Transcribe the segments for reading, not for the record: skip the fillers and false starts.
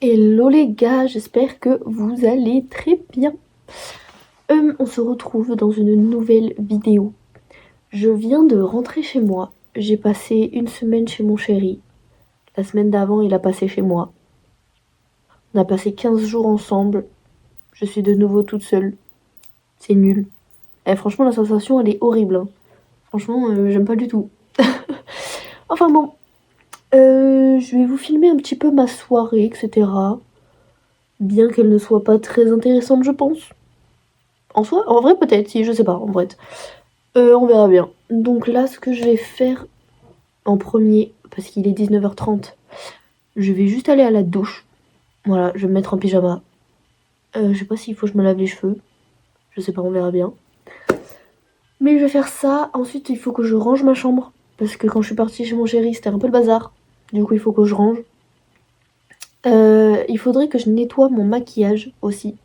Hello les gars, j'espère que vous allez très bien. On se retrouve dans une nouvelle vidéo. Je viens de rentrer chez moi. J'ai passé une semaine chez mon chéri. La semaine d'avant, il a passé chez moi. On a passé 15 jours ensemble. Je suis de nouveau toute seule. C'est nul. Franchement, la sensation, elle est horrible. Hein. Franchement, j'aime pas du tout. Enfin bon. Je vais vous filmer un petit peu ma soirée, etc. Bien qu'elle ne soit pas très intéressante, je pense. En soi, en vrai peut-être, si, je sais pas, en vrai. On verra bien. Donc là, ce que je vais faire en premier, parce qu'il est 19h30, je vais juste aller à la douche. Voilà, je vais me mettre en pyjama. Je sais pas s'il faut que je me lave les cheveux. Je sais pas, on verra bien. Mais je vais faire ça. Ensuite, il faut que je range ma chambre. Parce que quand je suis partie chez mon chéri, c'était un peu le bazar. Du coup, il faut que je range. Il faudrait que je nettoie mon maquillage aussi.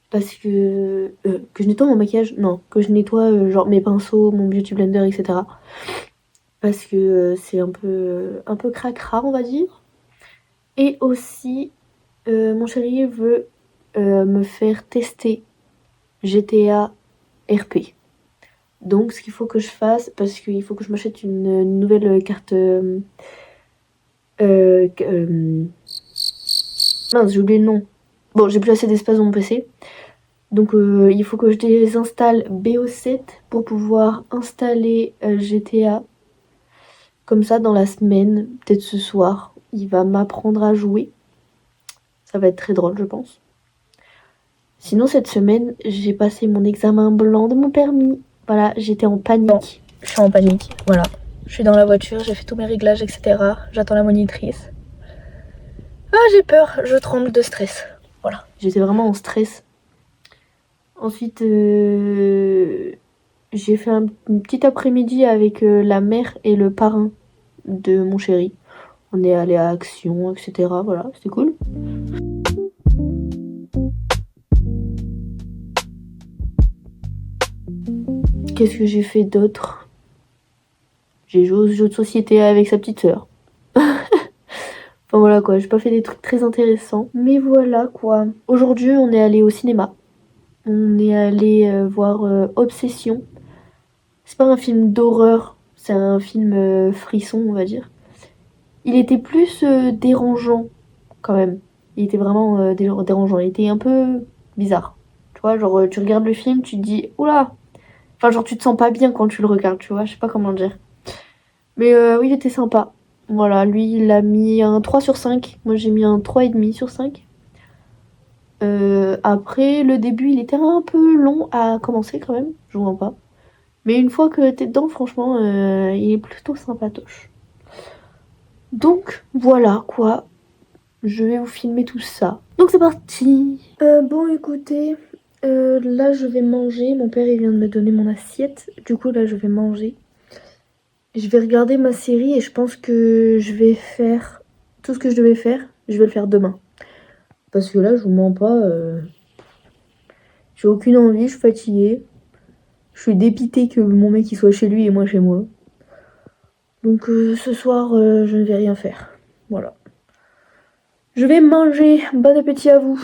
Parce que je nettoie mon maquillage, non, que je nettoie genre mes pinceaux, mon beauty blender, etc. Parce que c'est un peu cracra, on va dire. Et aussi, mon chéri veut me faire tester GTA RP. Donc ce qu'il faut que je fasse, parce qu'il faut que je m'achète une nouvelle carte... mince, j'ai oublié le nom. Bon, j'ai plus assez d'espace dans mon PC. Donc il faut que je désinstalle BO7 pour pouvoir installer GTA. Comme ça, dans la semaine, peut-être ce soir, il va m'apprendre à jouer. Ça va être très drôle, je pense. Sinon, cette semaine, j'ai passé mon examen blanc de mon permis. Voilà, j'étais en panique. Bon, je suis en panique, voilà. Je suis dans la voiture, j'ai fait tous mes réglages, etc. J'attends la monitrice. Ah, j'ai peur, je tremble de stress. Voilà, j'étais vraiment en stress. Ensuite, j'ai fait une petite après-midi avec la mère et le parrain de mon chéri. On est allé à Action, etc. Voilà, c'était cool. Qu'est-ce que j'ai fait d'autre? J'ai joué aux jeux de société avec sa petite sœur. Enfin voilà quoi, j'ai pas fait des trucs très intéressants. Mais voilà quoi. Aujourd'hui, on est allé au cinéma. On est allé voir Obsession. C'est pas un film d'horreur, c'est un film frisson, on va dire. Il était plus dérangeant quand même. Il était vraiment dérangeant. Il était un peu bizarre. Tu vois, genre tu regardes le film, tu te dis oula. Enfin, genre tu te sens pas bien quand tu le regardes, tu vois, je sais pas comment dire. Mais oui, il était sympa. Voilà, lui, il a mis un 3 sur 5. Moi, j'ai mis un 3,5 sur 5. Après, le début, il était un peu long à commencer quand même. Je vois pas. Mais une fois que t'es dedans, franchement, il est plutôt sympatoche. Donc, voilà, quoi. Je vais vous filmer tout ça. Donc, c'est parti. Bon, écoutez, là, je vais manger. Mon père, il vient de me donner mon assiette. Du coup, là, je vais manger. Je vais regarder ma série et je pense que je vais faire tout ce que je devais faire. Je vais le faire demain. Parce que là, je vous mens pas. J'ai aucune envie, je suis fatiguée. Je suis dépitée que mon mec il soit chez lui et moi chez moi. Donc ce soir, je ne vais rien faire. Voilà. Je vais manger. Bon appétit à vous.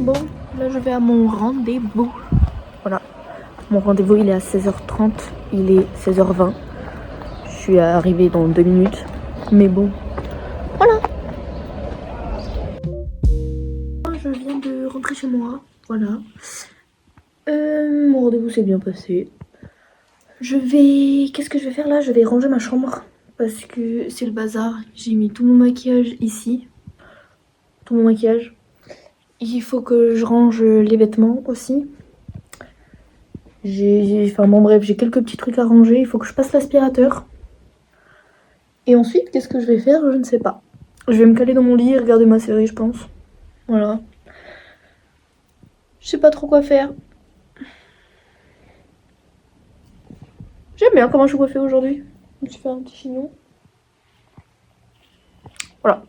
Bon, là je vais à mon rendez-vous. Voilà. Mon rendez-vous il est à 16h30, il est 16h20. Je suis arrivée dans 2 minutes. Mais bon, voilà. Je viens de rentrer chez moi, voilà. Mon rendez-vous s'est bien passé. Qu'est-ce que je vais faire là? Je vais ranger ma chambre parce que c'est le bazar. J'ai mis tout mon maquillage ici. Tout mon maquillage. Il faut que je range les vêtements aussi. Enfin bon bref, j'ai quelques petits trucs à ranger. Il faut que je passe l'aspirateur. Et ensuite, qu'est-ce que je vais faire? Je ne sais pas. Je vais me caler dans mon lit et regarder ma série, je pense. Voilà. Je sais pas trop quoi faire. J'aime bien comment je suis coiffée aujourd'hui. Je me suis fait un petit chignon. Voilà.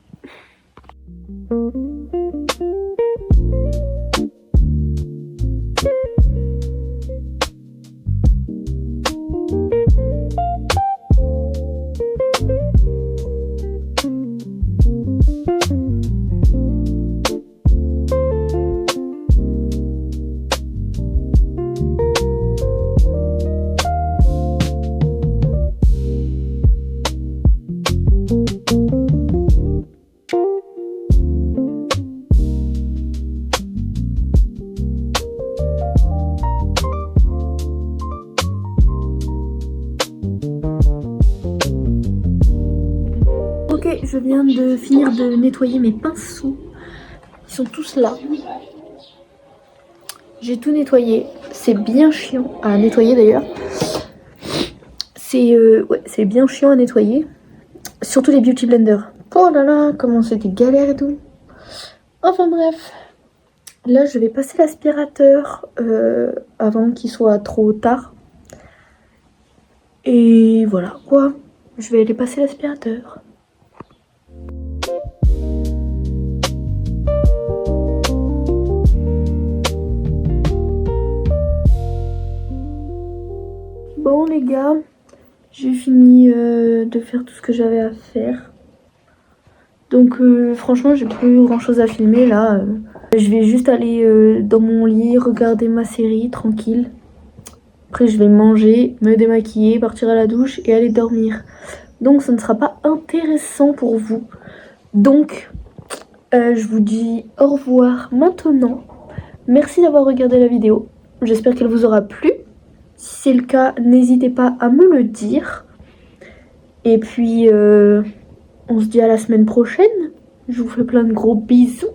Ok, je viens de finir de nettoyer mes pinceaux. Ils sont tous là. J'ai tout nettoyé. C'est bien chiant à nettoyer d'ailleurs. C'est bien chiant à nettoyer. Surtout les beauty blenders. Oh là là, comment c'était galère et tout. Enfin bref. Là, je vais passer l'aspirateur avant qu'il soit trop tard. Et voilà quoi. Je vais aller passer l'aspirateur. Bon les gars, j'ai fini de faire tout ce que j'avais à faire. Donc franchement j'ai plus grand chose à filmer là. Je vais juste aller dans mon lit, regarder ma série tranquille. Après je vais manger, me démaquiller, partir à la douche et aller dormir. Donc ça ne sera pas intéressant pour vous. Donc je vous dis au revoir maintenant. Merci d'avoir regardé la vidéo. J'espère qu'elle vous aura plu. Si c'est le cas, n'hésitez pas à me le dire. Et puis, on se dit à la semaine prochaine. Je vous fais plein de gros bisous.